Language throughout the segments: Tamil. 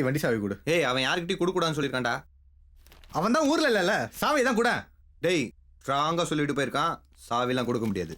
வண்டி சாவி கொடு. ஏய் அவன் யாருக்கிட்டையும் கொடுக்கூடாதுன்னு சொல்லியிருக்கான்டா. அவன் தான் ஊர்ல இல்ல, சாவி தான் கூட. டேய் ஸ்ட்ராங்கா சொல்லிட்டு போயிருக்கான், சாவிலாம் கொடுக்க முடியாது.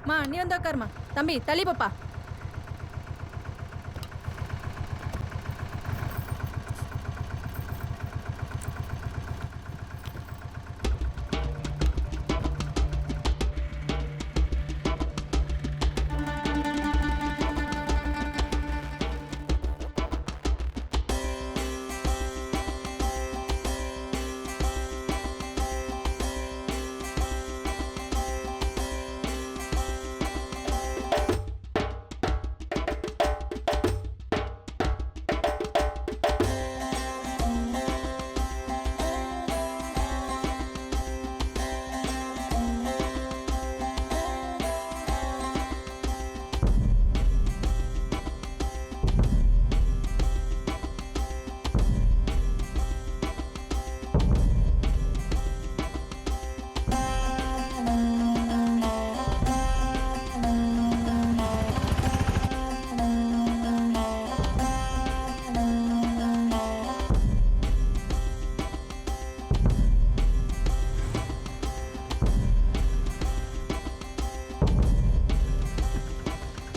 மா நீ வந்து உட்காருமா. தம்பி தள்ளி பாப்பா.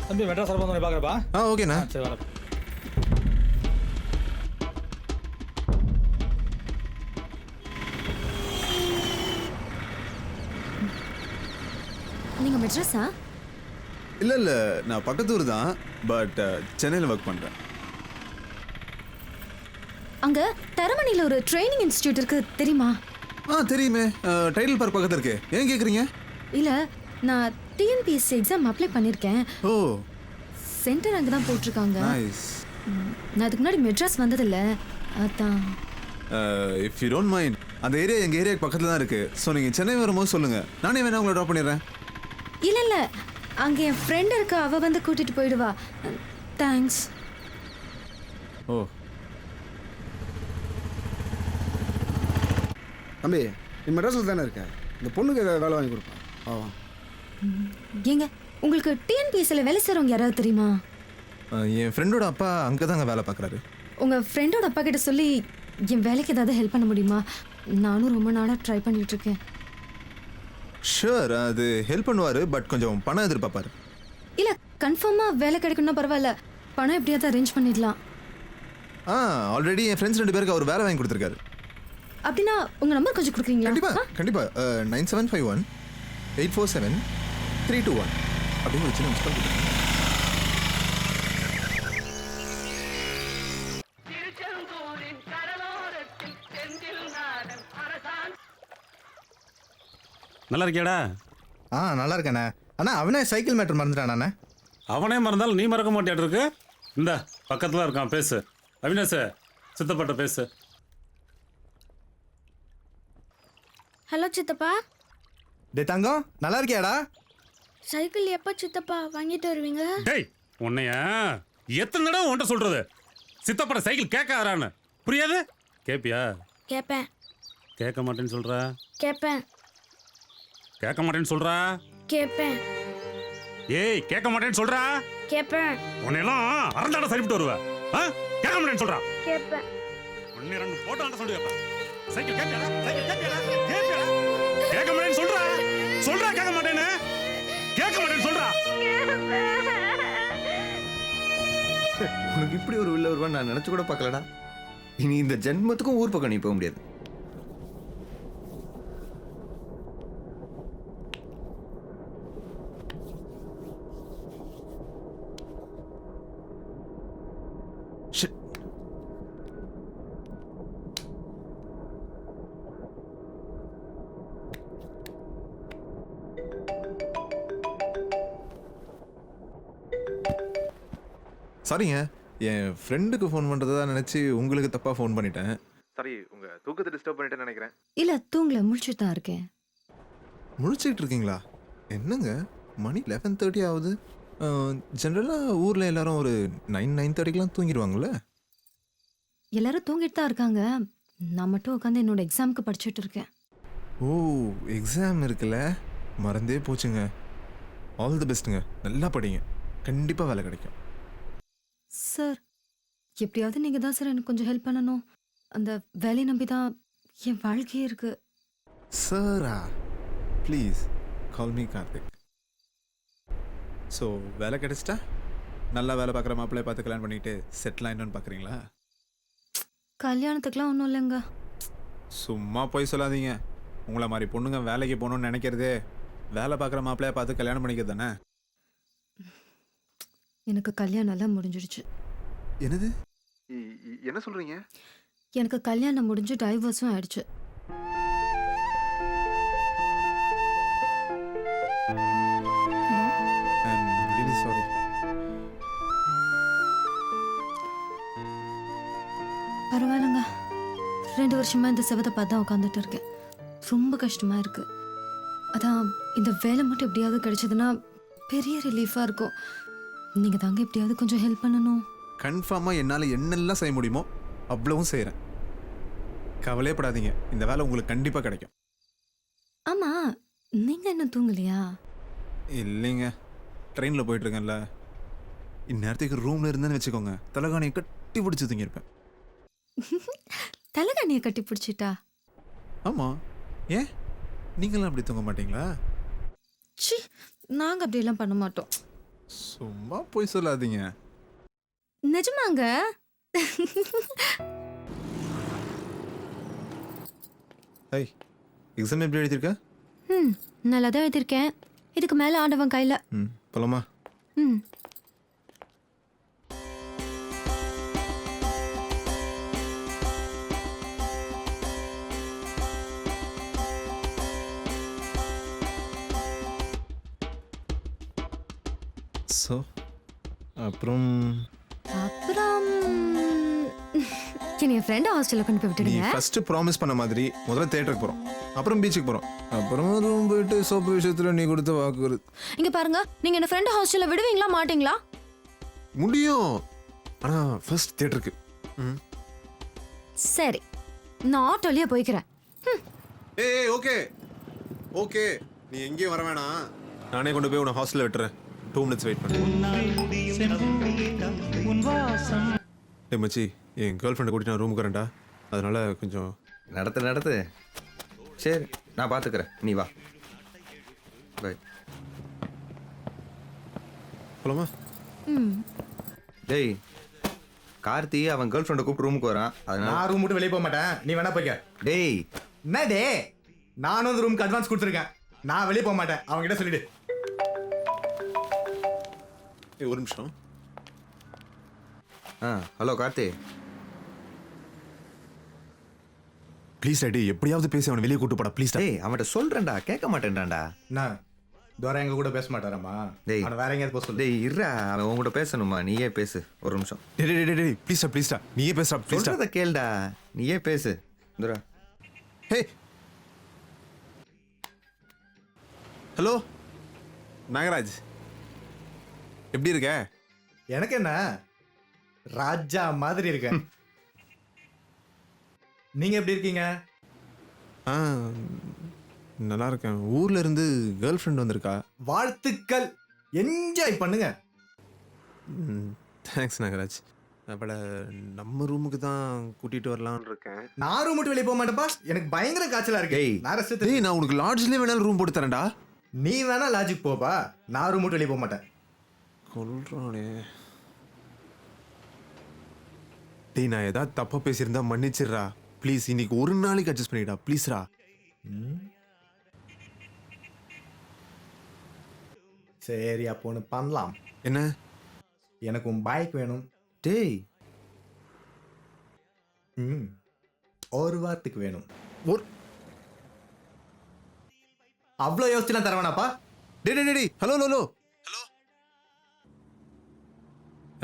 தம்பி மெட்ராஸ் வந்து பார்க்குறப்பா. ஓகேண்ணா. சரி வரேன். நீங்க மெட்ராஸா? இல்ல நான் பக்கத்து ஊர் தான், பட் சென்னையில் ஒர்க் பண்றேன். அங்க தரமணில ஒரு ட்ரைனிங் இன்ஸ்டிடியூட் இருக்கு தெரியுமா? தெரியுமே, டைட்டில் பார்க் பக்கத்துல இருக்கு. ஏன் கேக்குறீங்க? இல்ல நான் டிஎன்பிஎஸ்சி எக்ஸாம் அப்ளை பண்ணிருக்கேன். ஓ சென்டர் அங்க தான் போட்டிருக்காங்க. நைஸ். நான் அதுக்கு முன்னாடி மெட்ராஸ் வந்ததில்ல, அதான். இஃப் யூ டோன்ட் மைண்ட், அந்த ஏரியா எங்க ஏரியாக்கு பக்கத்துல தான் இருக்கு. ஸோ நீங்க சென்னை வரும்போது சொல்லுங்க, நானே வேணா உங்களை ட்ராப் பண்ணிடுறேன். இல்ல அங்க என் ஃப்ரெண்ட் இருக்கா, அவ வந்து கூட்டிட்டு போயிடுவா. தேங்க்ஸ். ஓ தம்பி, நீ மெட்ராஸில் தானே இருக்க? இந்த பொண்ணுக்கு ஏதாவது வேலை வாங்கி கொடுப்பா. ஆவா. ஏங்க உங்களுக்கு டிஎன்பிஎஸ்சியில் வேலை செய்கிறவங்க யாராவது தெரியுமா? என் ஃப்ரெண்டோட அப்பா அங்கே தாங்க வேலை பார்க்குறாரு. உங்கள் ஃப்ரெண்டோட அப்பா கிட்ட சொல்லி என் வேலைக்கு ஏதாவது ஹெல்ப் பண்ண முடியுமா? நானும் ரொம்ப நாளாக ட்ரை பண்ணிட்டு இருக்கேன். ஷூர், அது ஹெல்ப் பண்ணுவார், பட் கொஞ்சம் பணம் எதிர்பார்ப்பாரு. இல்லை கன்ஃபார்மாக வேலை கிடைக்கணும்னா பரவாயில்ல, பணம் எப்படியாவது அரேஞ்ச் பண்ணிடலாம். ஆல்ரெடி என் ஃப்ரெண்ட்ஸ் 2 பேருக்கு அவர் வேலை வாங்கி கொடுத்துருக்காரு. அப்படின்னா உங்கள் நம்பர் கொஞ்சம் கொடுக்குறீங்களா? கண்டிப்பாக 9751 847 321 அப்படின்னு வச்சு நம்ம ஸ்பெல் கொடுத்துருக்கோம். நல்லா இருக்கியாடா? நல்லா இருக்கேண்ணே. அண்ணா அவனே சைக்கிள் மேட்டர் மறந்துட்டானே. அவனே மறந்தாலும் நீ மறக்க மாட்டேன் இருக்கு. இந்த பக்கத்தில் இருக்கான், பேசு. அவினாஷ் சித்தப்பாட்ட பேசு. ஹலோ சித்தப்பா. டே தங்கம், நல்லா இருக்கியாடா? சைக்கிள் எப்போ சித்தப்பா வாங்கிட்டு வருவீங்க? டேய் உன்னைய எத்தனை தடவை உன்ட்ட சொல்றது? சித்தப்பாட்ட சைக்கிள் கேட்காரான்னு புரியாது? கேப்பியா? கேட்பேன். கேட்க மாட்டேன்னு சொல்றா? கேட்பேன். கேட்க மாட்டேன்னு சொல்றா? கேட்பேன். ஏய் கேட்க மாட்டேன்னு சொல்றா? கேட்பேன். உன்னையெல்லாம் அரண்டாட சரிவிட்டு வருவ. கேட்க மாட்டேன்னு சொல்றா? கேட்பேன். ஒன்னு 2 போட்டோ ஆண்ட சொல்லுவேப்பா. சைக்கிள் கேட்பியாடா? சைக்கிள் கேட்பியாடா? கேட்பியாடா? கேட்க மாட்டேன்னு சொல்றா? சொல்றா கேட்க மாட்டேன்னு? கேட்க மாட்டேன்னு சொல்றா? உனக்கு இப்படி ஒரு உள்ள வருவான்னு நான் நினைச்சு கூட பார்க்கலடா. இனி இந்த ஜென்மத்துக்கும் ஊர் பக்கம் நீ போக முடியாது. சாரிங்க, என் ஃப்ரெண்டுக்கு ஃபோன் பண்ணுறதா நினச்சி உங்களுக்கு தப்பாக ஃபோன் பண்ணிட்டேன். சாரி, உங்கள் தூக்கத்தை டிஸ்டர்ப் பண்ணிட்டேன்னு நினைக்கிறேன். இல்லை தூங்கல, முழிச்சுட்டு தான் இருக்கேன். முழிச்சிக்கிட்டு இருக்கீங்களா? என்னங்க மணி 11:30 ஆகுது. ஜென்ரலாக ஊரில் எல்லாரும் ஒரு 9:30க்கெலாம் தூங்கிடுவாங்கள்ல? எல்லாரும் தூங்கிட்டு தான் இருக்காங்க. நான் மட்டும் உட்காந்து என்னோட எக்ஸாமுக்கு படிச்சுட்டு இருக்கேன். ஓ, எக்ஸாம் இருக்குல்ல, மறந்தே போச்சுங்க. ஆல் தி பெஸ்ட்டுங்க, நல்லா படிங்க, கண்டிப்பாக வேலை கிடைக்கும். சார், எப்படியாவது நீங்கள் தான் சார் எனக்கு கொஞ்சம் ஹெல்ப் பண்ணணும். அந்த வேலையை நம்பி தான் என் வாழ்க்கையே இருக்கு. Sara, please call me Karthik. So வேலை கிடைச்சிட்டா நல்லா வேலை பார்க்குற மாப்பிள்ளைய பார்த்து கல்யாணம் பண்ணிட்டு செட்டில் ஆகிடணும்னு பார்க்குறீங்களா? கல்யாணத்துக்குலாம் ஒன்றும் இல்லைங்க. சும்மா போய் சொல்லாதீங்க. உங்களை மாதிரி பொண்ணுங்க வேலைக்கு போகணுன்னு நினைக்கிறதே வேலை பார்க்குற மாப்பிள்ளைய பார்த்து கல்யாணம் பண்ணிக்கிறது தானே. எனக்கு கல்யாணம் எல்லாம் முடிஞ்சிடுச்சு. என்னது? என்ன சொல்கிறீங்க? எனக்கு கல்யாணம் முடிஞ்சு டைவர்ஸும் ஆயிடுச்சு. I'm really sorry. பரவாயில்லைங்க, 2 வருஷமா இந்த செவத்தை பார்த்து தான் உட்காந்துட்டு இருக்கேன். ரொம்ப கஷ்டமா இருக்கு. அதான் இந்த வேலை மட்டும் எப்படியாவது கிடைச்சதுன்னா பெரிய ரிலீஃபாக இருக்கும். நீங்கள் தாங்க எப்படியாவது கொஞ்சம் ஹெல்ப் பண்ணணும். கன்ஃபார்மாக என்னால் என்னெல்லாம் செய்ய முடியுமோ அவ்வளவும் செய்கிறேன். கவலையப்படாதீங்க, இந்த வேலை உங்களுக்கு கண்டிப்பாக கிடைக்கும். ஆமாம், நீங்கள் என்ன தூங்கலையா? இல்லைங்க, ட்ரெயினில் போயிட்டுருக்கேன்ல. இந்நேரத்துக்கு ரூமில் இருந்தேன்னு வச்சுக்கோங்க, தலைகாணியை கட்டி பிடிச்சி தூங்கியிருப்பேன். தலைகாணியை கட்டி பிடிச்சிட்டா? ஆமாம், ஏன் நீங்களாம் அப்படி தூங்க மாட்டீங்களா? சி, நாங்கள் அப்படியெல்லாம் பண்ண மாட்டோம். சும்மா போய் சொல்லாதீங்க. நிஜமாங்க. ஐய், எக்ஸாம் எப்படி எழுதியிருக்க? நல்லா தான் எழுதியிருக்கேன். இதுக்கு மேலே ஆண்டவன் கையில். போலாமா? ம். ஸோ அப்புறம் அப்புறம் என் ஃப்ரெண்ட் ஹாஸ்டலில் கொண்டு போய் நீ விட்டுடுங்க. ஃபர்ஸ்ட் ப்ராமிஸ் பண்ண மாதிரி முதல்ல தேட்டருக்கு போகிறோம், அப்புறம் பீச்சுக்கு போகிறோம், அப்புறம் ரூம் போயிட்டு சோப்பு விஷயத்தில் நீ கொடுத்த வாக்குறுதி. இங்க பாருங்க, நீங்க என்ன ஃப்ரெண்ட் ஹாஸ்டல்ல விடுவீங்களா மாட்டீங்களா? முடியும், ஆனால் ஃபர்ஸ்ட் தேட்டருக்கு. சரி, நான் ஆட்டோலயே போய்க்கிறேன். ஏய், ஓகே ஓகே, நீ எங்கேயும் வர வேணாம், நானே கொண்டு போய் உன்னை ஹாஸ்டலில் விட்டுறேன். 2 minutes வெயிட் பண்ணு. ஏ மச்சி, என் கேர்ள் ஃப்ரெண்டை கூட்டிட்டு நான் ரூமுக்கு வரேன்டா, அதனால கொஞ்சம் நடத்து. சரி, நான் பார்த்துக்கிறேன், நீ வா. பை. போலாமா? டேய், கார்த்தி அவன் கேர்ள் ஃப்ரெண்டை கூப்பிட்டு ரூமுக்கு வரான். அதனால நான் ரூம் விட்டு வெளியே போக மாட்டேன், நீ வேணா போய்க்க. டேய், என்ன டே, நானும் அந்த ரூமுக்கு அட்வான்ஸ் கொடுத்துருக்கேன், நான் வெளியே போக மாட்டேன், அவங்க கிட்ட சொல்லிடு. ஏய், ஒரு நிமிஷம். ஹலோ கார்த்தி. ப்ளீஸ் டாடி, எப்படியாவது பேசி அவனை வெளியே கூட்டு போடா ப்ளீஸ். டேய், அவன்கிட்ட சொல்றேன்டா, கேட்க மாட்டேன்டான்டா. என்ன தோரா எங்க கூட பேச மாட்டாராமா? டேய், அவனை வேற எங்கேயாவது போக சொல்லு. டேய் இருடா, அவன் உங்ககிட்ட பேசணுமா? நீயே பேசு ஒரு நிமிஷம். டேய் ப்ளீஸ்டா ப்ளீஸ்டா, நீயே பேசுடா ப்ளீஸ்டா. சொல்றத கேளுடா, நீயே பேசு. இந்தடா. ஹே, ஹலோ நாகராஜ், எப்படி இருக்க? எனக்கு என்ன, ராஜா மாதிரி இருக்கேன். நீங்க எப்படி இருக்கீங்க? நல்லா இருக்கேன். ஊர்ல இருந்து கேர்ள் ஃப்ரெண்ட் வந்திருக்கா. வாழ்த்துக்கள், என்ஜாய் பண்ணுங்க. தேங்க்ஸ் நாகராஜ். அவளை நம்ம ரூமுக்கு தான் கூட்டிட்டு வரலாம்னு இருக்கேன். நான் ரூம் விட்டு வெளியே போக மாட்டேப்பா, எனக்கு பயங்கர காய்ச்சலா இருக்கு. டேய். நான் rest எடுத்து- டேய், நான் உனக்கு லாட்ஜ்லயே வேணாலும் ரூம் போட்டு தரேன்டா. நீ வேணா லாஜிக் போப்பா, நான் ரூம் விட்டு வெளியே போக மாட்டேன். கொல்றானே. டேய், நான் ஏதாவது தப்பா பேசியிருந்தா மன்னிச்சிடுறா ப்ளீஸ். இன்னைக்கு ஒரு நாளைக்கு அட்ஜஸ்ட் பண்ணிடா ப்ளீஸ்ரா. சரி, அப்போ ஒன்று பண்ணலாம். என்ன? எனக்கு உன் பைக் வேணும். டேய், ஒரு வாரத்துக்கு வேணும். ஒரு அவ்வளோ யோசிச்சுலாம் தரவேனாப்பா. டேய் ஹலோ ஹலோ ஹலோ.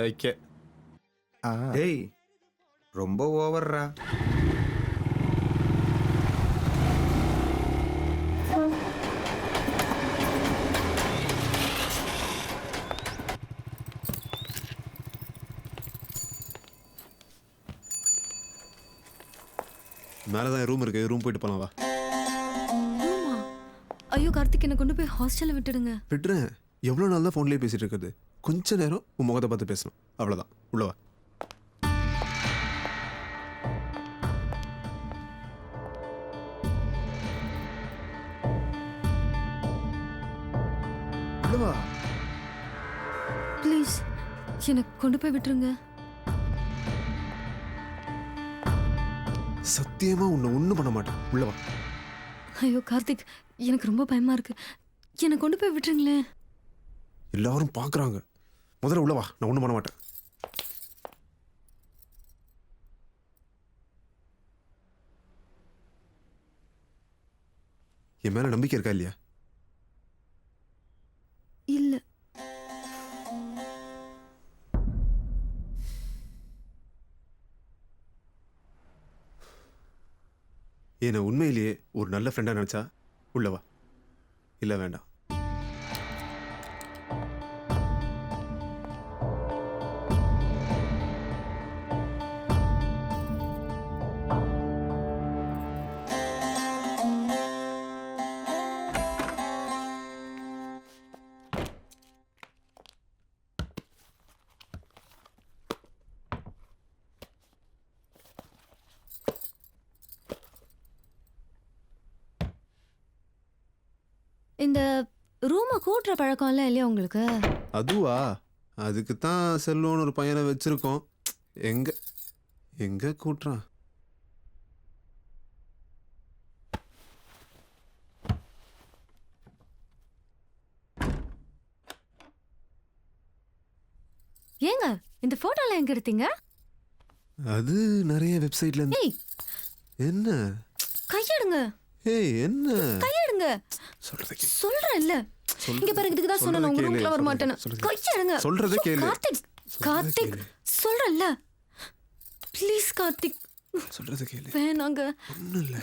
ஓகே, ஆ டேய் ரொம்ப ஓவர்ரா. மேலே தான் ரூம் இருக்கு, ரூம் போயிட்டு போலாம் வா. ஆமா. ஐயோ கார்த்திக், என்னை கொண்டு போய் ஹாஸ்டல்ல விட்டுடுங்க. விட்டுறேன். எவ்வளோ நாள் தான் ஃபோன்லேயே பேசிட்டு இருக்குது. கொஞ்ச நேரம் உன் முகத்தை பார்த்து பேசணும், அவ்வளோதான். உள்ள வா. உள்ள வா. ப்ளீஸ் என்னை கொண்டு போய் விட்டுருங்க. சத்தியமா உன்னை ஒன்றும் பண்ண மாட்டேன். உள்ள வா. ஐயோ கார்த்திக், எனக்கு ரொம்ப பயமா இருக்கு. என்னை கொண்டு போய் விட்டுருங்களேன். எல்லாரும் பார்க்குறாங்க. முதல்ல உள்ள வா, நான் ஒன்றும் பண்ண மாட்டேன். என் மேலே நம்பிக்கை இருக்கா இல்லையா? இல்ல. என்னை உண்மையிலேயே ஒரு நல்ல ஃப்ரெண்டாக நினச்சா உள்ள வா. இல்லை வேண்டாம். இந்த ரூமை கூட்டுற பழக்கம்லாம் இல்லையா உங்களுக்கு? அதுவா? அதுக்கு தான் செல்வம்னு ஒரு பையனை வச்சிருக்கோம். எங்க எங்க கூட்டுறான்? ஏங்க இந்த போட்டோலாம் எங்க எடுத்தீங்க? அது நிறைய வெப்சைட்ல இருந்து. ஏய் என்ன? கையெடுங்க. ஏய் என்ன? கையெடுங்க. சொல்றத கேளு. சொல்றேன்ல. இங்க பாருங்க, இதுக்கு தான் சொன்னேன் உங்க ரூம்க்குள்ள வர மாட்டேன்னு. கையெடுங்க. சொல்றத கேளு. கார்த்திக், கார்த்திக் சொல்றேன்ல. ப்ளீஸ் கார்த்திக். சொல்றத கேளு. வேணாங்க. ஒண்ணும் இல்ல.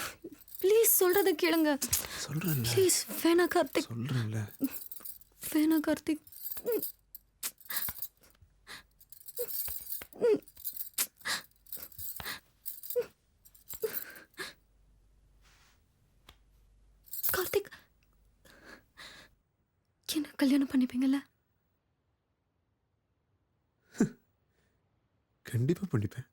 ப்ளீஸ் சொல்றத கேளுங்க. சொல்றேன்ல. ப்ளீஸ் வேணா கார்த்திக். சொல்றேன்ல. வேணா கார்த்திக். கார்த்திக், என்ன கல்யாணம் பண்ணிப்பீங்கல்ல? கண்டிப்பா பண்ணிப்பேன்.